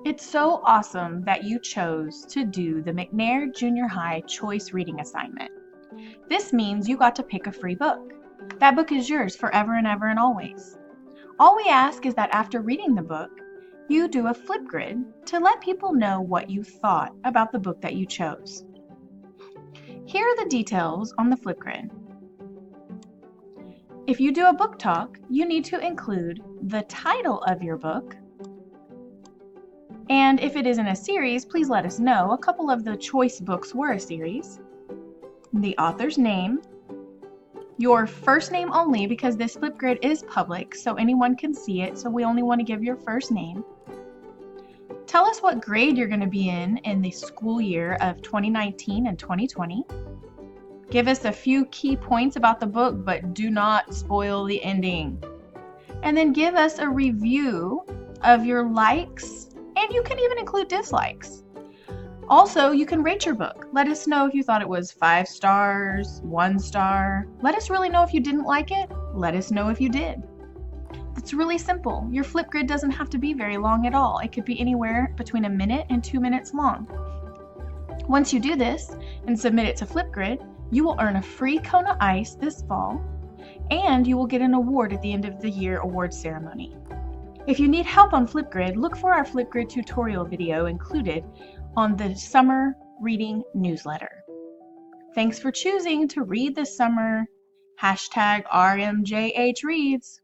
It's so awesome that you chose to do the McNair Junior High Choice Reading Assignment. This means you got to pick a free book. That book is yours forever and ever and always. All we ask is that after reading the book, you do a Flipgrid to let people know what you thought about the book that you chose. Here are the details on the Flipgrid. If you do a book talk, you need to include the title of your book. And if it is in a series, please let us know. A couple of the choice books were a series. The author's name, your first name only because this Flipgrid is public, so anyone can see it, so we only want to give your first name. Tell us what grade you're going to be in the school year of 2019 and 2020. Give us a few key points about the book, but do not spoil the ending. And then give us a review of your likes, and you can even include dislikes. Also, you can rate your book. Let us know if you thought it was 5 stars, 1 star. Let us really know if you didn't like it. Let us know if you did. It's really simple. Your Flipgrid doesn't have to be very long at all. It could be anywhere between a minute and 2 minutes long. Once you do this and submit it to Flipgrid, you will earn a free cone of ice this fall, and you will get an award at the end of the year award ceremony. If you need help on Flipgrid, look for our Flipgrid tutorial video included on the summer reading newsletter. Thanks for choosing to read this summer. #RMJH reads.